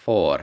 4।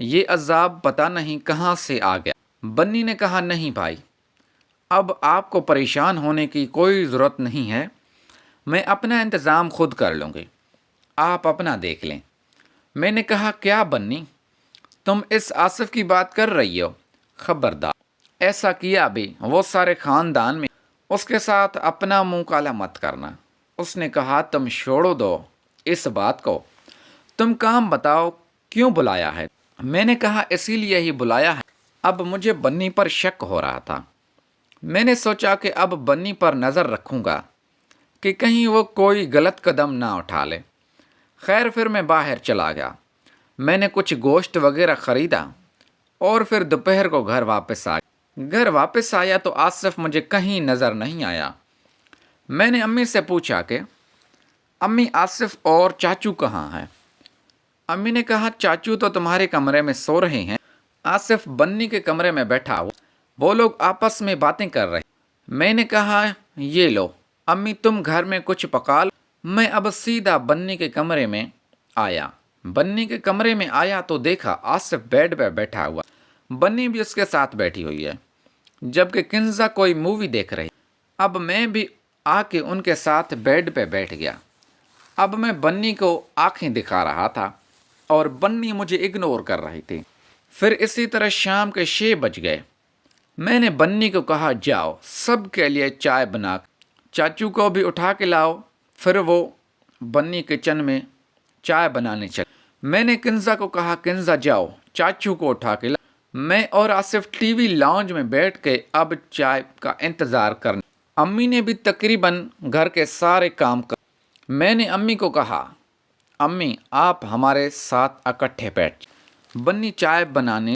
یہ عذاب پتہ نہیں کہاں سے آ گیا۔ بنی نے کہا نہیں بھائی، اب آپ کو پریشان ہونے کی کوئی ضرورت نہیں ہے، میں اپنا انتظام خود کر لوں گی، آپ اپنا دیکھ لیں۔ میں نے کہا کیا بنی، تم اس آصف کی بات کر رہی ہو؟ خبردار ایسا کیا بھی وہ سارے خاندان میں اس کے ساتھ اپنا منہ کالا مت کرنا۔ اس نے کہا تم چھوڑو دو اس بات کو، تم کام بتاؤ کیوں بلایا ہے؟ میں نے کہا اسی لیے ہی بلایا ہے، اب مجھے بنی پر شک ہو رہا تھا۔ میں نے سوچا کہ اب بنی پر نظر رکھوں گا کہ کہیں وہ کوئی غلط قدم نہ اٹھا لے۔ خیر پھر میں باہر چلا گیا، میں نے کچھ گوشت وغیرہ خریدا اور پھر دوپہر کو گھر واپس آیا۔ گھر واپس آیا تو آصف مجھے کہیں نظر نہیں آیا۔ میں نے امی سے پوچھا کہ امی آصف اور چاچو کہاں ہیں؟ امی نے کہا چاچو تو تمہارے کمرے میں سو رہے ہیں، آصف بنی کے کمرے میں بیٹھا ہوا، وہ لوگ آپس میں باتیں کر رہے۔ میں نے کہا یہ لو امی تم گھر میں کچھ پکا لو۔ میں اب سیدھا بنی کے کمرے میں آیا۔ بنی کے کمرے میں آیا تو دیکھا آصف بیڈ پہ بیٹھا ہوا، بنی بھی اس کے ساتھ بیٹھی ہوئی ہے، جبکہ کنزا کوئی مووی دیکھ رہی۔ اب میں بھی آ کے ان کے ساتھ بیڈ پہ بیٹھ گیا۔ اب میں بنی کو آنکھیں دکھا رہا تھا اور بنی مجھے اگنور کر رہی تھی۔ پھر اسی طرح شام کے 6 بج گئے۔ میں نے بنی کو کہا جاؤ سب کے لیے چائے بنا، چاچو کو بھی اٹھا کے لاؤ۔ پھر وہ بنی کچن میں چائے بنانے چلے۔ میں نے کنزا کو کہا کنزا جاؤ چاچو کو اٹھا کے لاؤ۔ میں اور آصف ٹی وی لاؤنج میں بیٹھ کے اب چائے کا انتظار کرنے۔ امی نے بھی تقریباً گھر کے سارے کام کر۔ میں نے امی کو کہا امی آپ ہمارے ساتھ اکٹھے بیٹھ۔ بنی چائے بنانے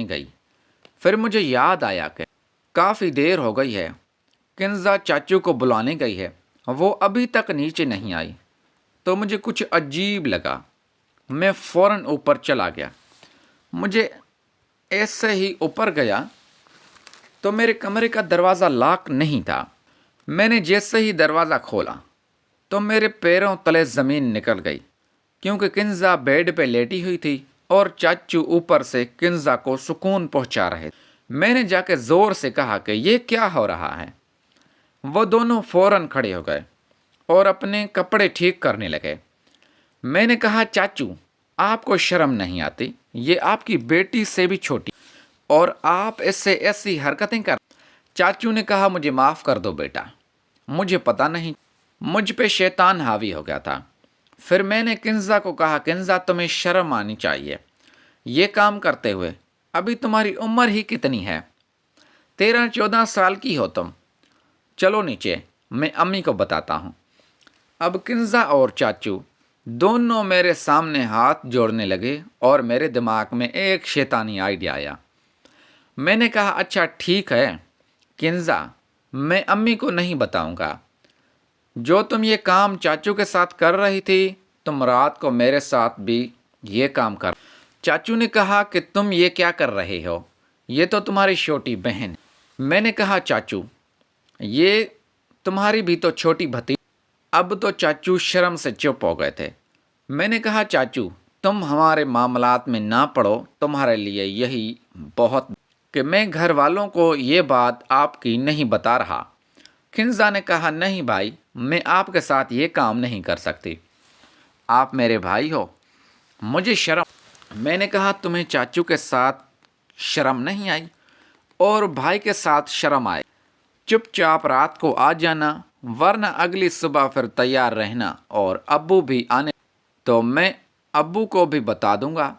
گئی۔ پھر مجھے یاد آیا کہ کافی دیر ہو گئی ہے، کنزا چاچو کو بلانے گئی ہے، وہ ابھی تک نیچے نہیں آئی، تو مجھے کچھ عجیب لگا۔ میں فوراً اوپر چلا گیا۔ مجھے ایسے ہی اوپر گیا تو میرے کمرے کا دروازہ لاک نہیں تھا۔ میں نے جیسے ہی دروازہ کھولا تو میرے پیروں تلے زمین نکل گئی، کیونکہ کنزا بیڈ پہ لیٹی ہوئی تھی اور چاچو اوپر سے کنزا کو سکون پہنچا رہے۔ میں نے جا کے زور سے کہا کہ یہ کیا ہو رہا ہے؟ وہ دونوں فوراً کھڑے ہو گئے اور اپنے کپڑے ٹھیک کرنے لگے۔ میں نے کہا چاچو آپ کو شرم نہیں آتی؟ یہ آپ کی بیٹی سے بھی چھوٹی اور آپ اس سے ایسی حرکتیں کر۔ چاچو نے کہا مجھے معاف کر دو بیٹا، مجھے پتہ نہیں، مجھ پہ شیطان حاوی ہو گیا تھا۔ پھر میں نے کنزا کو کہا کنزا تمہیں شرم آنی چاہیے یہ کام کرتے ہوئے، ابھی تمہاری عمر ہی کتنی ہے؟ 13-14 سال کی ہو تم، چلو نیچے میں امی کو بتاتا ہوں۔ اب کنزا اور چاچو دونوں میرے سامنے ہاتھ جوڑنے لگے اور میرے دماغ میں ایک شیطانی آئیڈیا آیا۔ میں نے کہا اچھا ٹھیک ہے کنزا، میں امی کو نہیں بتاؤں گا، جو تم یہ کام چاچو کے ساتھ کر رہی تھی تم رات کو میرے ساتھ بھی یہ کام کر۔ چاچو نے کہا کہ تم یہ کیا کر رہے ہو، یہ تو تمہاری چھوٹی بہن۔ میں نے کہا چاچو یہ تمہاری بھی تو چھوٹی بھتیجی۔ اب تو چاچو شرم سے چپ ہو گئے تھے۔ میں نے کہا چاچو تم ہمارے معاملات میں نہ پڑو، تمہارے لیے یہی بہت کہ میں گھر والوں کو یہ بات آپ کی نہیں بتا رہا۔ کنزا نے کہا نہیں بھائی، میں آپ کے ساتھ یہ کام نہیں کر سکتی، آپ میرے بھائی ہو، مجھے شرم۔ میں نے کہا تمہیں چاچو کے ساتھ شرم نہیں آئی اور بھائی کے ساتھ شرم آئے، چپ چاپ رات کو آ جانا، ورنہ اگلی صبح پھر تیار رہنا، اور ابو بھی آنے تو میں ابو کو بھی بتا دوں گا۔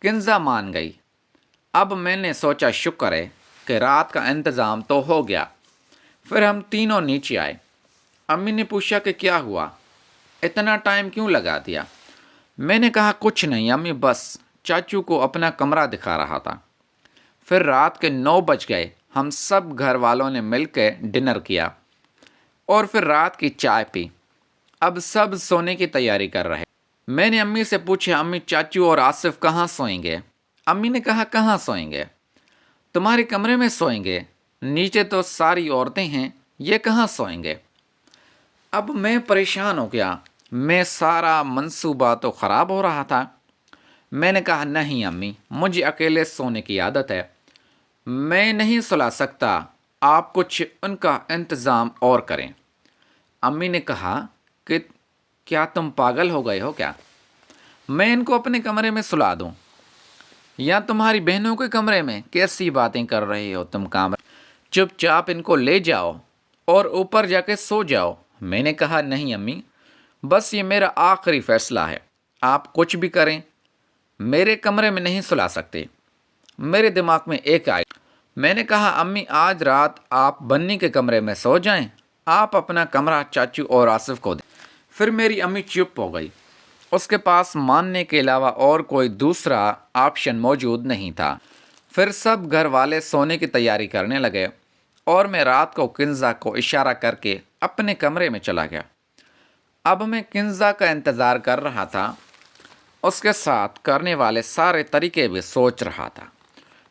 کنزا مان گئی۔ اب میں نے سوچا شکر ہے کہ رات کا انتظام تو ہو گیا۔ پھر ہم تینوں نیچے آئے۔ امی نے پوچھا کہ کیا ہوا، اتنا ٹائم کیوں لگا دیا؟ میں نے کہا کچھ نہیں امی، بس چاچو کو اپنا کمرہ دکھا رہا تھا۔ پھر رات کے 9 بج گئے، ہم سب گھر والوں نے مل کے ڈنر کیا اور پھر رات کی چائے پی۔ اب سب سونے کی تیاری کر رہے۔ میں نے امی سے پوچھا امی چاچو اور آصف کہاں سوئیں گے؟ امی نے کہا کہاں سوئیں گے؟ تمہارے کمرے میں سوئیں گے، نیچے تو ساری عورتیں ہیں، یہ کہاں سوئیں گے؟ اب میں پریشان ہو گیا، میں سارا منصوبہ تو خراب ہو رہا تھا۔ میں نے کہا نہیں امی، مجھے اکیلے سونے کی عادت ہے، میں نہیں سلا سکتا، آپ کچھ ان کا انتظام اور کریں۔ امی نے کہا کہ کیا تم پاگل ہو گئے ہو کیا؟ میں ان کو اپنے کمرے میں سلا دوں یا تمہاری بہنوں کے کمرے میں؟ کیسی باتیں کر رہے ہو تم کام، چپ چاپ ان کو لے جاؤ اور اوپر جا کے سو جاؤ۔ میں نے کہا نہیں امی، بس یہ میرا آخری فیصلہ ہے، آپ کچھ بھی کریں، میرے کمرے میں نہیں سلا سکتے۔ میرے دماغ میں ایک آئی، میں نے کہا امی آج رات آپ بنی کے کمرے میں سو جائیں، آپ اپنا کمرہ چاچو اور آصف کو دیں۔ پھر میری امی چپ ہو گئی، اس کے پاس ماننے کے علاوہ اور کوئی دوسرا آپشن موجود نہیں تھا۔ پھر سب گھر والے سونے کی تیاری کرنے لگے اور میں رات کو کنزا کو اشارہ کر کے اپنے کمرے میں چلا گیا۔ اب میں کنزا کا انتظار کر رہا تھا، اس کے ساتھ کرنے والے سارے طریقے بھی سوچ رہا تھا،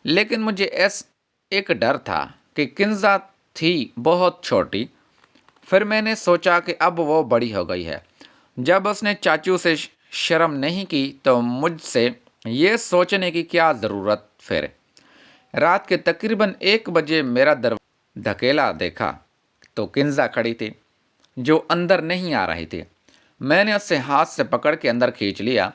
لیکن مجھے ایک ڈر تھا کہ کنزا تھی بہت چھوٹی۔ پھر میں نے سوچا کہ اب وہ بڑی ہو گئی ہے، جب اس نے چاچو سے شرم نہیں کی تو مجھ سے یہ سوچنے کی کیا ضرورت پھر۔ رات کے تقریباً 1 بجے میرا دروازہ دھکیلا دیکھا تو کنزا کھڑی تھی، جو اندر نہیں آ رہی تھی۔ میں نے اسے ہاتھ سے پکڑ کے اندر کھینچ لیا۔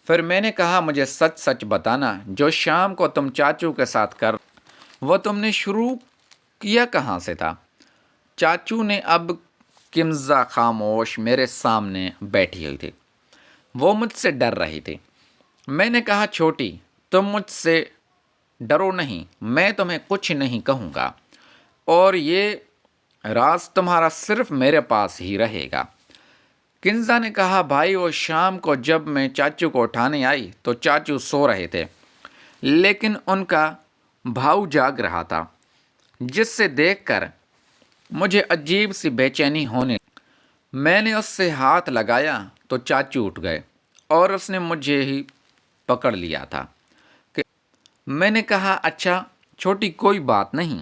پھر میں نے کہا مجھے سچ سچ بتانا، جو شام کو تم چاچو کے ساتھ کر وہ تم نے شروع کیا کہاں سے تھا؟ چاچو نے اب کنزا خاموش میرے سامنے بیٹھی ہوئی تھی، وہ مجھ سے ڈر رہی تھی۔ میں نے کہا چھوٹی، تم مجھ سے ڈرو نہیں، میں تمہیں کچھ نہیں کہوں گا اور یہ راز تمہارا صرف میرے پاس ہی رہے گا۔ کنزا نے کہا بھائی وہ شام کو جب میں چاچو کو اٹھانے آئی تو چاچو سو رہے تھے، لیکن ان کا بھاؤ جاگ رہا تھا، جس سے دیکھ کر مجھے عجیب سی بے چینی ہونے لگی۔ میں نے اس سے ہاتھ لگایا تو چاچو اٹھ گئے اور اس نے مجھے ہی پکڑ لیا تھا کہ میں نے کہا اچھا چھوٹی کوئی بات نہیں،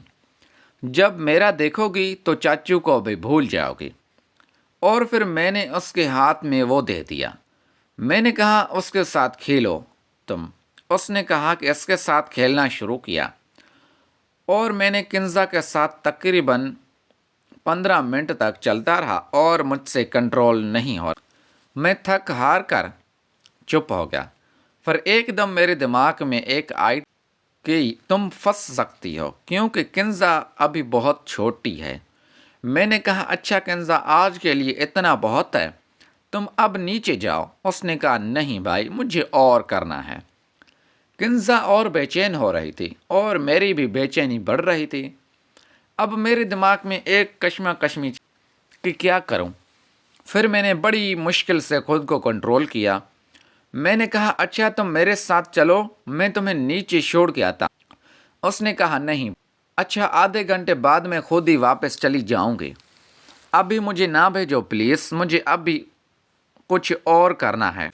جب میرا دیکھو گی تو چاچو کو بھی بھول جاؤ گی۔ اور پھر میں نے اس کے ہاتھ میں وہ دے دیا۔ میں نے کہا اس کے ساتھ کھیلو تم۔ اس نے کہا کہ اس کے ساتھ کھیلنا شروع کیا اور میں نے کنزا کے ساتھ تقریباً 15 منٹ تک چلتا رہا اور مجھ سے کنٹرول نہیں ہو رہا۔ میں تھک ہار کر چپ ہو گیا۔ پھر ایک دم میرے دماغ میں ایک آئی کہ تم پھنس سکتی ہو کیونکہ کنزا ابھی بہت چھوٹی ہے۔ میں نے کہا اچھا کنزا آج کے لیے اتنا بہت ہے، تم اب نیچے جاؤ۔ اس نے کہا نہیں بھائی مجھے اور کرنا ہے۔ کنزا اور بے چین ہو رہی تھی اور میری بھی بے چینی بڑھ رہی تھی۔ اب میرے دماغ میں ایک کشمکش کہ کیا کروں۔ پھر میں نے بڑی مشکل سے خود کو کنٹرول کیا۔ میں نے کہا اچھا تم میرے ساتھ چلو، میں تمہیں نیچے چھوڑ کے آتا۔ اس نے کہا نہیں، اچھا آدھے گھنٹے بعد میں خود ہی واپس چلی جاؤں گی، ابھی مجھے نہ بھیجو پلیز، مجھے ابھی کچھ اور کرنا ہے۔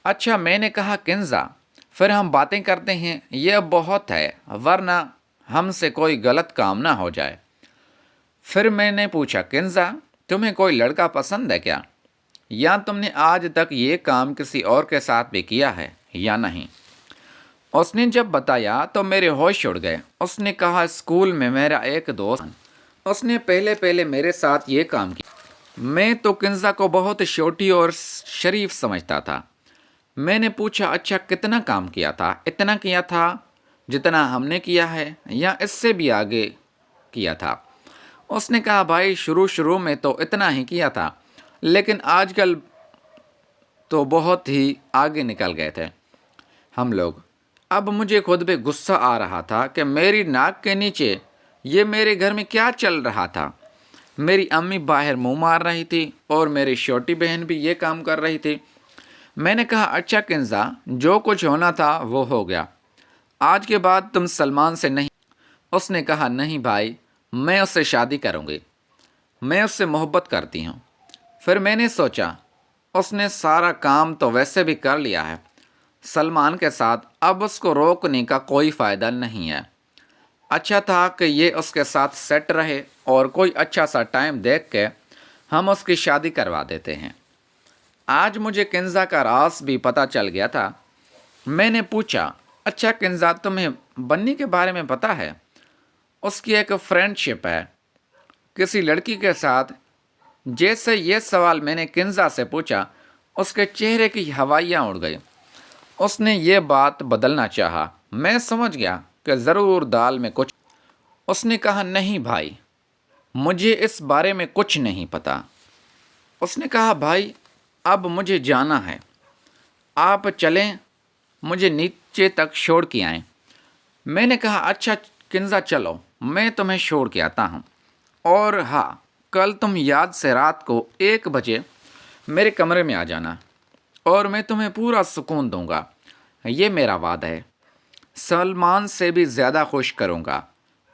اچھا میں نے کہا کنزا پھر ہم باتیں کرتے ہیں، یہ بہت ہے ورنہ ہم سے کوئی غلط کام نہ ہو جائے۔ پھر میں نے پوچھا کنزا تمہیں کوئی لڑکا پسند ہے کیا، یا تم نے آج تک یہ کام کسی اور کے ساتھ بھی کیا ہے یا نہیں؟ اس نے جب بتایا تو میرے ہوش اڑ گئے۔ اس نے کہا اسکول میں میرا ایک دوست، اس نے پہلے میرے ساتھ یہ کام کیا۔ میں تو کنزا کو بہت چھوٹی اور شریف سمجھتا تھا۔ میں نے پوچھا اچھا کتنا کام کیا تھا؟ اتنا کیا تھا جتنا ہم نے کیا ہے یا اس سے بھی آگے کیا تھا؟ اس نے کہا بھائی شروع میں تو اتنا ہی کیا تھا، لیکن آج کل تو بہت ہی آگے نکل گئے تھے ہم لوگ۔ اب مجھے خود پہ غصہ آ رہا تھا کہ میری ناک کے نیچے یہ میرے گھر میں کیا چل رہا تھا۔ میری امی باہر منہ مار رہی تھی اور میری چھوٹی بہن بھی یہ کام کر رہی تھی۔ میں نے کہا اچھا کنزا جو کچھ ہونا تھا وہ ہو گیا، آج کے بعد تم سلمان سے نہیں۔ اس نے کہا نہیں بھائی میں اس سے شادی کروں گی، میں اس سے محبت کرتی ہوں۔ پھر میں نے سوچا اس نے سارا کام تو ویسے بھی کر لیا ہے سلمان کے ساتھ، اب اس کو روکنے کا کوئی فائدہ نہیں ہے۔ اچھا تھا کہ یہ اس کے ساتھ سیٹ رہے اور کوئی اچھا سا ٹائم دیکھ کے ہم اس کی شادی کروا دیتے ہیں۔ آج مجھے کنزا کا راز بھی پتہ چل گیا تھا۔ میں نے پوچھا، اچھا کنزا تمہیں بنی کے بارے میں پتہ ہے؟ اس کی ایک فرینڈ شپ ہے کسی لڑکی کے ساتھ۔ جیسے یہ سوال میں نے کنزا سے پوچھا، اس کے چہرے کی ہوائیاں اڑ گئی۔ اس نے یہ بات بدلنا چاہا۔ میں سمجھ گیا کہ ضرور دال میں کچھ۔ اس نے کہا، نہیں بھائی، مجھے اس بارے میں کچھ نہیں پتا۔ اس نے کہا، بھائی اب مجھے جانا ہے، آپ چلیں، مجھے نیچے تک چھوڑ کے آئیں۔ میں نے کہا، اچھا کنزا چلو، میں تمہیں چھوڑ کے آتا ہوں، اور ہاں کل تم یاد سے رات کو 1 بجے میرے کمرے میں آ جانا، اور میں تمہیں پورا سکون دوں گا، یہ میرا وعدہ ہے، سلمان سے بھی زیادہ خوش کروں گا۔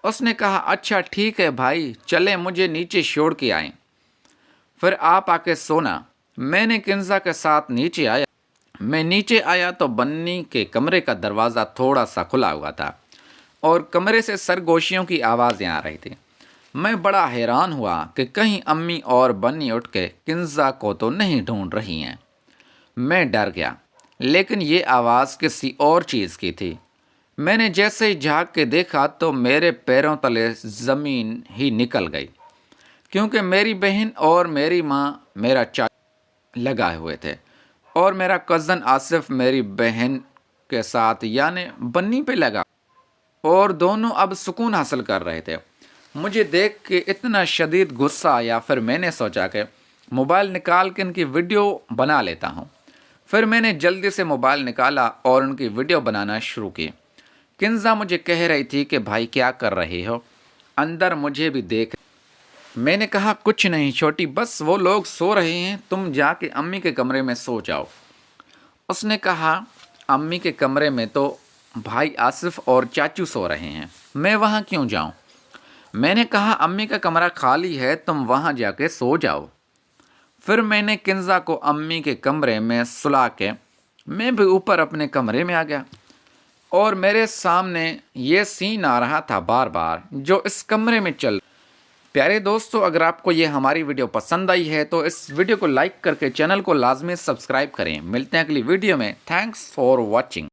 اس نے کہا، اچھا ٹھیک ہے بھائی، چلیں مجھے نیچے چھوڑ کے آئیں، پھر آپ آ کے سونا۔ میں نے کنزا کے ساتھ نیچے آیا۔ میں نیچے آیا تو بنی کے کمرے کا دروازہ تھوڑا سا کھلا ہوا تھا، اور کمرے سے سرگوشیوں کی آوازیں آ رہی تھیں۔ میں بڑا حیران ہوا کہ کہیں امی اور بنی اٹھ کے کنزا کو تو نہیں ڈھونڈ رہی ہیں۔ میں ڈر گیا، لیکن یہ آواز کسی اور چیز کی تھی۔ میں نے جیسے ہی جھانک کے دیکھا تو میرے پیروں تلے زمین ہی نکل گئی، کیونکہ میری بہن اور میری ماں میرا چاچا لگائے ہوئے تھے، اور میرا کزن آصف میری بہن کے ساتھ یعنی بنی پہ لگا، اور دونوں اب سکون حاصل کر رہے تھے۔ مجھے دیکھ کے اتنا شدید غصہ آیا، پھر میں نے سوچا کہ موبائل نکال کے ان کی ویڈیو بنا لیتا ہوں۔ پھر میں نے جلدی سے موبائل نکالا اور ان کی ویڈیو بنانا شروع کی۔ کنزا مجھے کہہ رہی تھی کہ بھائی کیا کر رہے ہو، اندر مجھے بھی دیکھ۔ میں نے کہا، کچھ نہیں چھوٹی، بس وہ لوگ سو رہے ہیں، تم جا کے امی کے کمرے میں سو جاؤ۔ اس نے کہا، امی کے کمرے میں تو بھائی آصف اور چاچو سو رہے ہیں، میں وہاں کیوں جاؤں؟ میں نے کہا، امی کا کمرہ خالی ہے، تم وہاں جا کے سو جاؤ۔ پھر میں نے کنزا کو امی کے کمرے میں سلا کے میں بھی اوپر اپنے کمرے میں آ گیا، اور میرے سامنے یہ سین آ رہا تھا بار بار جو اس کمرے میں چل رہا۔ پیارے دوستو، اگر آپ کو یہ ہماری ویڈیو پسند آئی ہے تو اس ویڈیو کو لائک کر کے چینل کو لازمی سبسکرائب کریں۔ ملتے ہیں اگلی ویڈیو میں۔ Thanks for watching.